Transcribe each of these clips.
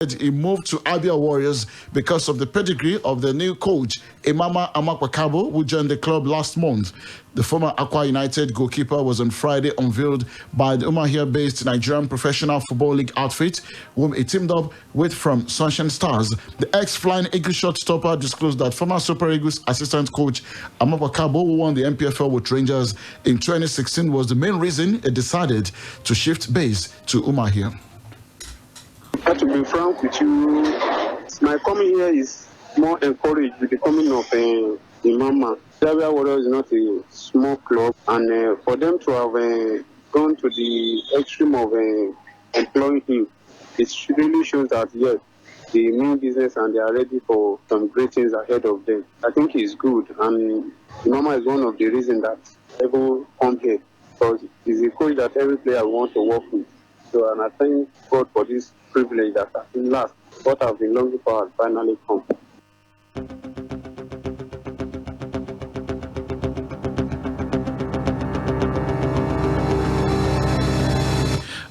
He moved to Abia Warriors because of the pedigree of the new coach, Imama Amakwakabo, who joined the club last month. The former Akwa United goalkeeper was on Friday unveiled by the Umahia-based Nigerian Professional Football League outfit, whom he teamed up with from Sunshine Stars. The ex-Flying Eagles shortstopper disclosed that former Super Eagles assistant coach Amakwakabo, who won the MPFL with Rangers in 2016, was the main reason he decided to shift base to Umahia. To be frank with you, my coming here is more encouraged with the coming of Imama. Abia Warriors is not a small club, and for them to have gone to the extreme of employing him, it really shows that yes, they mean business and they are ready for some great things ahead of them. I think he's good, and Imama is one of the reasons that people come here, because he's a coach that every player wants to work with. So, and I thank God for this privilege that has been last. What I've been longing for has finally come.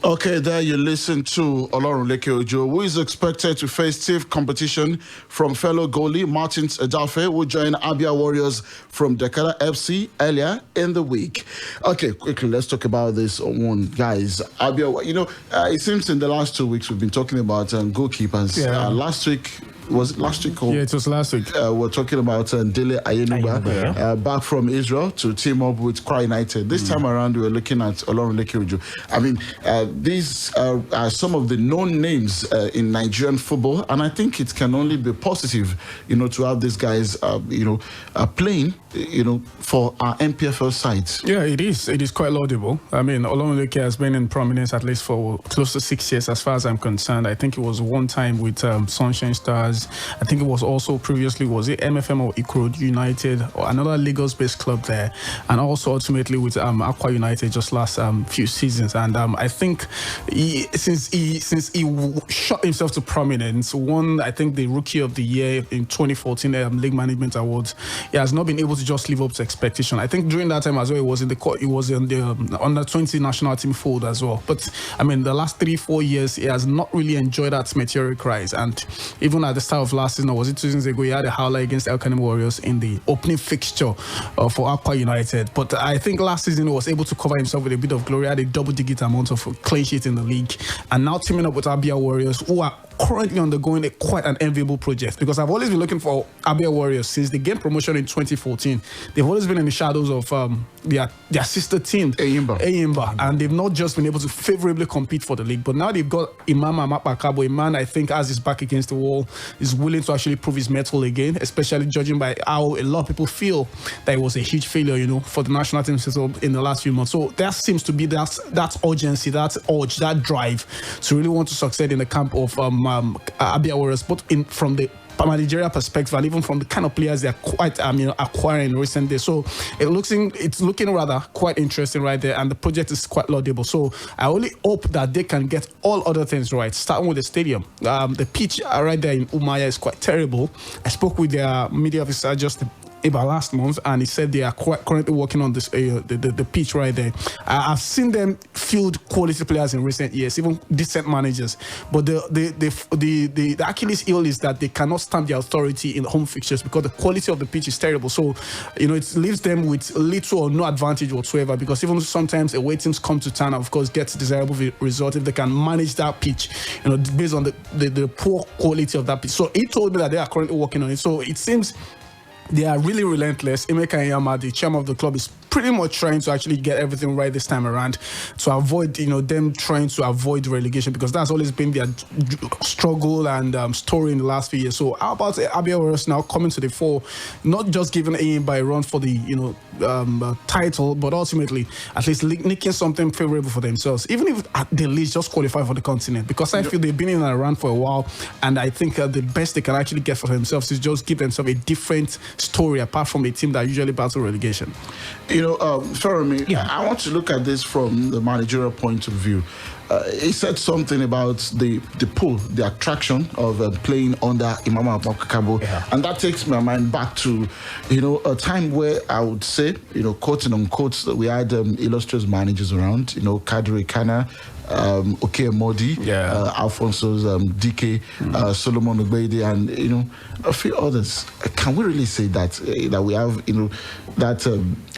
Okay, there you listen to Olawuwo Ojo, who is expected to face stiff competition from fellow goalie Martins Edafe, who joined Abia Warriors from Dekada FC earlier in the week. Okay, quickly, let's talk about this one, guys. Abia, it seems in the last 2 weeks we've been talking about goalkeepers. Yeah. Last week, was it last week? Yeah, it was last week. We're talking about Dele Ayenuba, back from Israel to team up with Kwa United. This time around, we were looking at Olawuwo Ojo. I mean, these are some of the known names in Nigerian football, and I think it can only be positive, to have these guys, playing, for our MPFL sides. Yeah, it is. It is quite laudable. I mean, Olawuwo has been in prominence at least for close to 6 years, as far as I'm concerned. I think it was one time with Sunshine Stars. I think it was also previously, was it MFM or Ikorodu United or another Lagos-based club there, and also ultimately with Akwa United just last few seasons. And I think since he shot himself to prominence, won I think the Rookie of the Year in 2014 League Management Awards, he has not been able to just live up to expectation. I think during that time as well, he was in the under 20 national team fold as well. But I mean, the last 3-4 years, he has not really enjoyed that meteoric rise. And even at the start of last season, or was it 2 seasons ago, he had a howler against El Kanem Warriors in the opening fixture for Akwa United. But I think last season he was able to cover himself with a bit of glory, had a double-digit amount of clean sheets in the league, and now teaming up with Abia Warriors, who are currently undergoing quite an enviable project, because I've always been looking for Abia Warriors since they gained promotion in 2014. They've always been in the shadows of their sister team, Eyimba, and they've not just been able to favorably compete for the league, but now they've got Imama Amakwakabo, a man I think has his back against the wall, is willing to actually prove his mettle again, especially judging by how a lot of people feel that it was a huge failure, for the national team setup in the last few months. So there seems to be that urgency, that urge, that drive to really want to succeed in the camp of Abia Warriors, both from the managerial perspective and even from the kind of players they're quite acquiring in recent days. So it's looking rather quite interesting right there, and the project is quite laudable. So I only hope that they can get all other things right, starting with the stadium. The pitch right there in Umaya is quite terrible. I spoke with their media officer just about last month, and he said they are currently working on this the pitch right there. I've seen them field quality players in recent years, even decent managers, but the Achilles heel is that they cannot stamp their authority in home fixtures because the quality of the pitch is terrible. So it leaves them with little or no advantage whatsoever, because even sometimes away teams come to town and of course get desirable result if they can manage that pitch, based on the poor quality of that pitch. So he told me that they are currently working on it. So it seems they are really relentless. Emeka Nyama, the chairman of the club, is pretty much trying to actually get everything right this time around to avoid, them trying to avoid relegation, because that's always been their struggle and story in the last few years. So how about Abia Warriors now coming to the fore, not just giving a run for the title, but ultimately at least nicking something favorable for themselves, even if at the least just qualify for the continent, because I feel they've been in and around for a while, and I think the best they can actually get for themselves is just give themselves a different story apart from a team that usually battle relegation. Feranmi, I want to look at this from the managerial point of view. He said something about the pull, the attraction of playing under Imama Amakwakabo, and that takes my mind back to, a time where I would say, quote and unquote, we had illustrious managers around, Kadri Kana, Oke Modi, Alfonso's DK, Solomon Ogbeide, and a few others. Can we really say that that we have that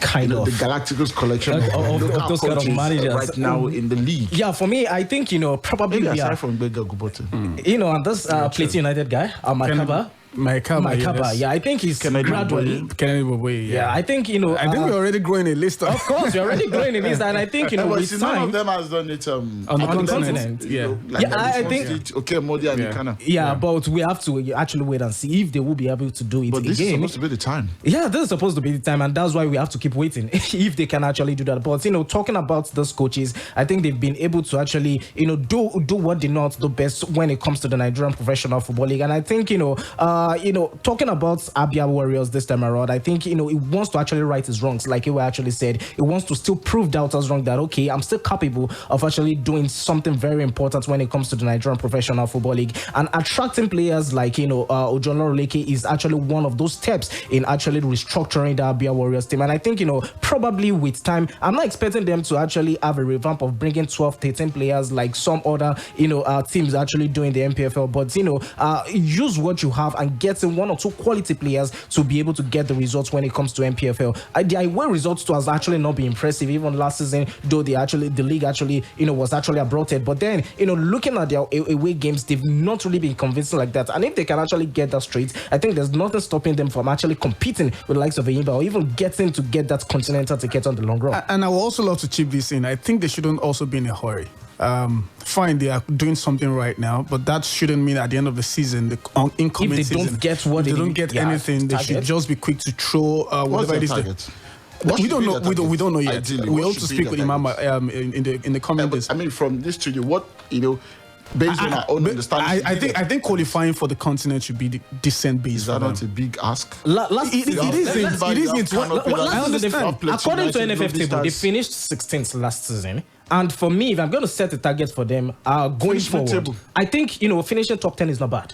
kind of the Galacticos collection of those kind of managers right now in the league? Yeah, for me, I think probably maybe aside from Bega Gubote. And this Plateau United guy, Makaba. Yeah, I think he's gradually. I think I think we're already growing a list. Of course, we're already growing a list, and I think with none of them has done it on the continent. I think okay, Modi and Ikana. Yeah, but we have to actually wait and see if they will be able to do it but again. This is supposed to be the time. Yeah, this is supposed to be the time, and that's why we have to keep waiting if they can actually do that. But talking about those coaches, I think they've been able to actually do what they know the best when it comes to the Nigerian Professional Football League, and I think talking about Abia Warriors this time around, I think it wants to actually right its wrongs, like Iwe actually said. It wants to still prove doubters wrong that okay, I'm still capable of actually doing something very important when it comes to the Nigerian Professional Football League, and attracting players like Ojonloro Leke is actually one of those steps in actually restructuring the Abia Warriors team. And I think probably with time, I'm not expecting them to actually have a revamp of bringing 12-13 players like some other teams actually doing the MPFL, but use what you have and getting one or two quality players to be able to get the results when it comes to MPFL. The away results too has actually not been impressive even last season, though the league actually was actually aborted. But then looking at their away games, they've not really been convincing like that. And if they can actually get that straight, I think there's nothing stopping them from actually competing with the likes of Eyimba or even getting to get that continental ticket on the long run. And I would also love to chip this in. I think they shouldn't also be in a hurry. Fine, they are doing something right now, but that shouldn't mean at the end of the season, the incoming if they season, don't get what they don't get anything, they should just be quick to throw whatever it is. We don't know. We don't know yet. Ideally, we hope to speak with Imama in the coming days. I mean, from this studio, what based on our own understanding, I think qualifying for the continent should be the decent base. Is that not a big ask? It isn't. I understand. According to NFF table, they finished 16th last season. And for me, if I'm going to set a target for them going forward, I think finishing top 10 is not bad.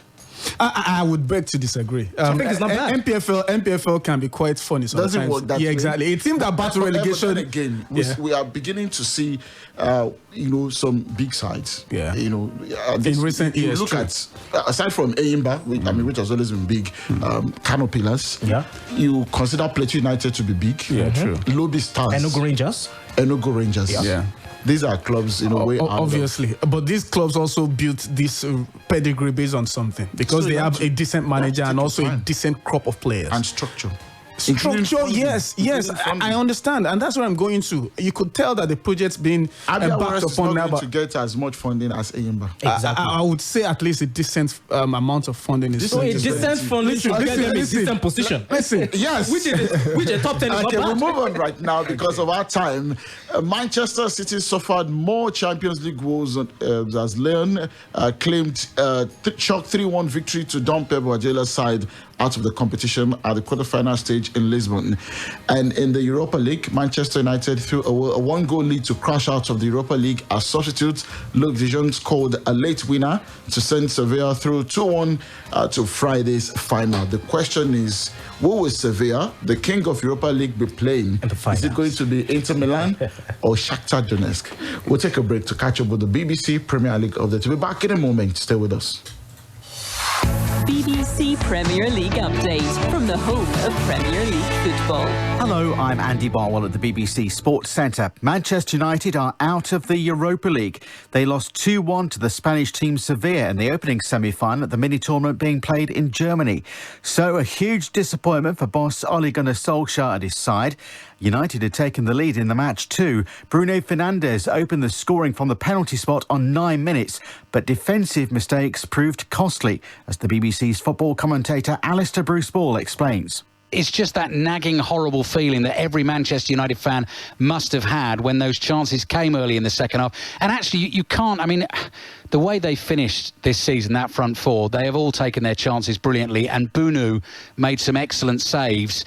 I would beg to disagree. I think it's not bad. MPFL can be quite funny sometimes. Doesn't work that way. Exactly. A team that battle relegation again. We are beginning to see, some big sides. Yeah. In recent years, look at aside from Eyimba, which has always been big, Kano Pillars. Yeah. You consider Plateau United to be big. Yeah, true. Lobby Stars. Enugu Rangers. Yeah. These are clubs in a way. Obviously, but these clubs also built this pedigree based on something because they have a decent manager and also a decent crop of players and structure. Yes, I understand, and that's where I'm going to. You could tell that the project's been backed upon now, but to get as much funding as Eyimba. Exactly. I would say at least a decent amount of funding is. So a decent funding should get them a decent position. Listen, yes, which a top 10 is not bad. We'll move on right now because of our time. Manchester City suffered more Champions League woes as Leon claimed shock 3-1 victory to Don Pep Guardiola's side out of the competition at the quarterfinal stage in Lisbon. And in the Europa League, Manchester United threw a one-goal lead to crash out of the Europa League as substitutes. Luc de Jong scored a late winner to send Sevilla through 2-1 to Friday's final. The question is, who will Sevilla, the king of Europa League, be playing? Is it going to be Inter Milan or Shakhtar Donetsk? We'll take a break to catch up with the BBC Premier League update. We'll be back in a moment. Stay with us. BBC Premier League update from the home of Premier League football. Hello, I'm Andy Barwell at the BBC Sports Centre. Manchester United are out of the Europa League. They lost 2-1 to the Spanish team Sevilla in the opening semi-final at the mini-tournament being played in Germany. So a huge disappointment for boss Ole Gunnar Solskjaer and his side. United had taken the lead in the match too. Bruno Fernandes opened the scoring from the penalty spot on 9 minutes, but defensive mistakes proved costly, as the BBC's football commentator Alistair Bruce Ball explains. It's just that nagging, horrible feeling that every Manchester United fan must have had when those chances came early in the second half. And actually, you can't, the way they finished this season, that front four, they have all taken their chances brilliantly, and Bunu made some excellent saves.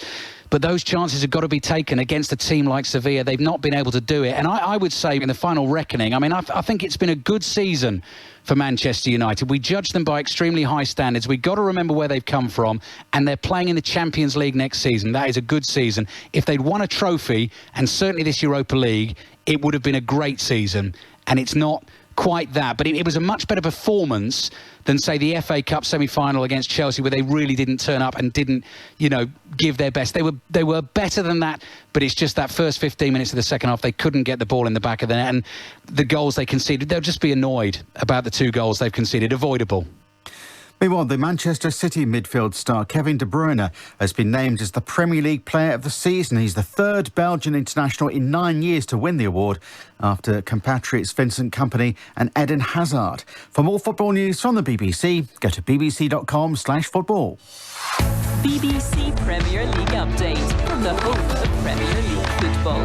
But those chances have got to be taken against a team like Sevilla. They've not been able to do it. And I would say in the final reckoning, I think it's been a good season for Manchester United. We judge them by extremely high standards. We've got to remember where they've come from. And they're playing in the Champions League next season. That is a good season. If they'd won a trophy, and certainly this Europa League, it would have been a great season. And it's not quite that, but it was a much better performance than, say, the FA Cup semi-final against Chelsea, where they really didn't turn up and didn't, give their best. They were better than that, but it's just that first 15 minutes of the second half, they couldn't get the ball in the back of the net, and the goals they conceded, they'll just be annoyed about the 2 goals they've conceded. Avoidable. Meanwhile, the Manchester City midfield star Kevin De Bruyne has been named as the Premier League Player of the Season. He's the 3rd Belgian international in 9 years to win the award, after compatriots Vincent Kompany and Eden Hazard. For more football news from the BBC, go to bbc.com/football. BBC Premier League update from the home of Premier League football.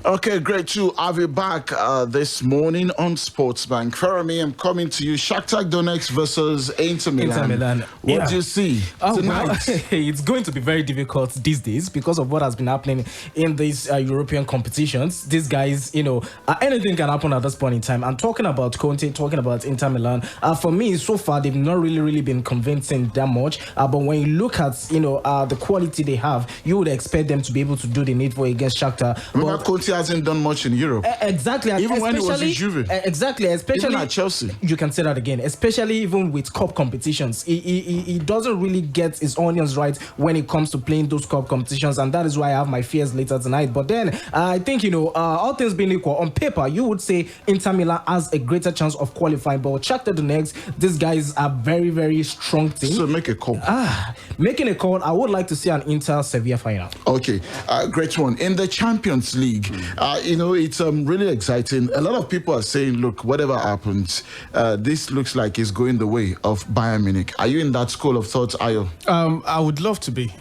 Okay, great to have you back this morning on Sports Bank. Feranmi, I'm coming to you. Shakhtar Donetsk versus Inter Milan. What do you see tonight? Well, it's going to be very difficult these days because of what has been happening in these European competitions. These guys, anything can happen at this point in time. I'm talking about Conte, talking about Inter Milan. For me, so far, they've not really been convincing that much. But when you look at, the quality they have, you would expect them to be able to do the needful against Shakhtar. Remember, Conte hasn't done much in Europe. Exactly. Even when he was in Juve. Exactly. Especially even at Chelsea. You can say that again. Especially even with cup competitions. He doesn't really get his onions right when it comes to playing those cup competitions. And that is why I have my fears later tonight. But then, I think, all things being equal, on paper, you would say Inter Milan has a greater chance of qualifying. But Shakhtar Donetsk, these guys are very, very strong team. So make a call. Making a call, I would like to see an Inter-Sevilla final. Okay. Great one. In the Champions League, it's really exciting. A lot of people are saying, look, whatever happens, this looks like it's going the way of Bayern Munich. Are you in that school of thought, Ayo? I would love to be,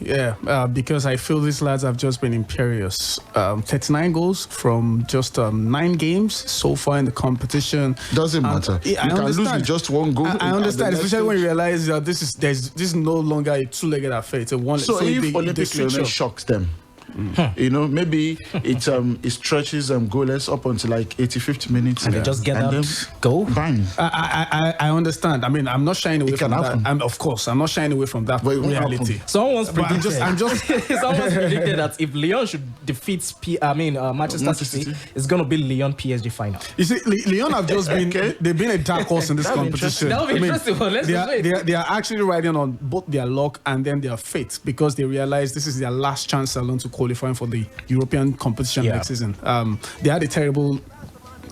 because I feel these lads have just been imperious. 39 goals from just 9 games so far in the competition. Doesn't matter. You can lose with just 1 goal. I understand, especially when you realize that this is no longer a 2-legged affair. It's a one. So if Olympic Lionel shocks them, maybe it stretches goalless up until like 85th minutes, and they just get that goal. Bang! I understand. I mean, I'm not shying away from that. Of course, I'm not shying away from that reality. Someone's predicted. Someone's predicted that if Lyon should defeat Manchester City, it's going to be Lyon PSG final. You see, Lyon have just been they've been a dark horse in this competition. That'll be interesting. Let's they are actually riding on both their luck and then their fate, because they realize this is their last chance alone to qualifying for the European competition next season. They had a terrible,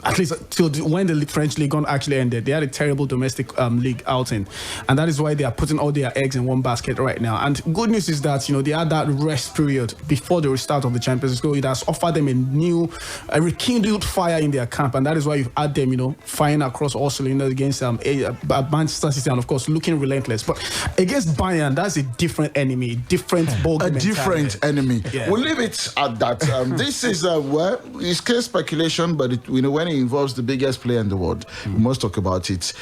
at least till when the French League actually ended, they had a terrible domestic league outing, and that is why they are putting all their eggs in one basket right now. And good news is that they had that rest period before the restart of the Champions League. It has offered them a rekindled fire in their camp, and that is why you've had them, firing across all cylinders against Manchester City, and of course looking relentless. But against Bayern, that's a different enemy, different ball game. A different enemy. Yeah. We'll leave it at that. This is it's clear speculation, but when it involves the biggest player in the world, we must talk about it.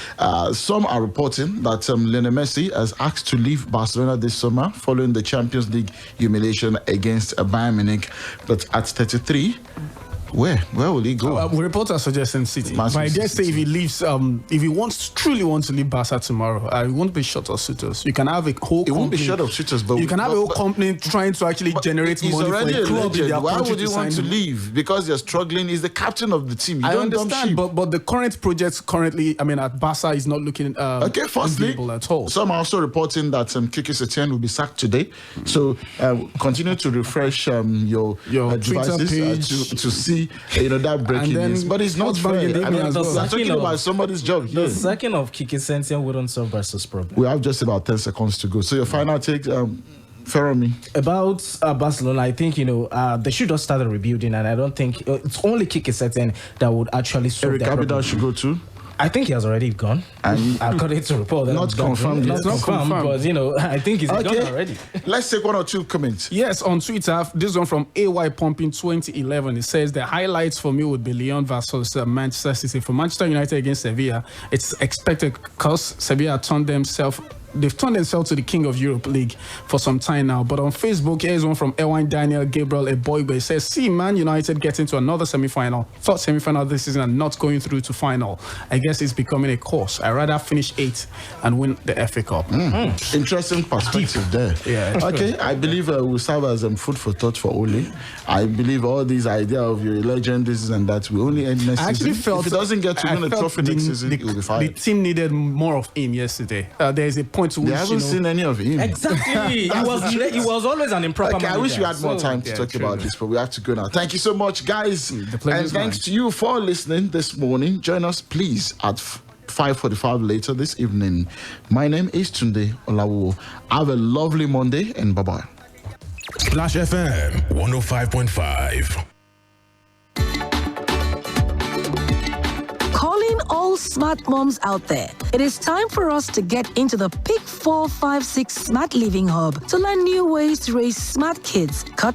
Some are reporting that Lionel Messi has asked to leave Barcelona this summer following the Champions League humiliation against Bayern Munich. But at 33, where will he go? Reports are suggesting City. But I dare say if he leaves, if he truly wants to leave Barca tomorrow, it won't be short of suitors. You can have a whole company. It won't be short of suitors, but you can have a whole company trying to actually generate money for a club in their Why country would he want to leave? Because they're struggling. He's the captain of the team. I understand, but the current projects at Barca is not looking firstly, at all. Some are also reporting that Kiki Setien will be sacked today. So continue to refresh your devices page to see that breaking news. But it's not fair. I'm talking about somebody's job here. The sacking of Kiki Setien wouldn't solve Barca's problem. We have just about 10 seconds to go. So your final take, Feranmi. About Barcelona, I think they should have started rebuilding, and I don't think it's only Kiki Setien that would actually solve Eric their problem. Abidal should go too. I think he has already gone. And according to report, not confirmed. Not confirmed, but I think he's gone already. Let's take 1 or 2 comments. Yes, on Twitter, this one from AY Pumping 2011. It says the highlights for me would be Lyon versus Manchester City. For Manchester United against Sevilla, it's expected because Sevilla turned themselves they've turned themselves to the king of Europe League for some time now. But on Facebook, here's one from Elwine Daniel Gabriel Eboigbe. It says, see Man United getting to another semi-final. Third semi-final this season and not going through to final. I guess it's becoming a course. I'd rather finish 8th and win the FA Cup. Interesting perspective there. Yeah. Okay, I believe we'll serve as food for thought for Ole. I believe all these ideas of your legend, this and that, will only end next I actually season. felt If it doesn't get to win a trophy next season, he'll be fired. The team needed more of him yesterday. There's a point to which They haven't seen any of him. Exactly. He was always an improper Okay, I wish we had more time to talk about this, but we have to go now. Thank you so much, guys. The pleasure And is thanks mine. to you for listening this morning. Join us, please, at 5:45 later this evening. My name is Tunde Olawuwo. Have a lovely Monday and bye-bye. Splash FM 105.5. Calling all smart moms out there. It is time for us to get into the Pick 456 Smart Living Hub to learn new ways to raise smart kids. Cut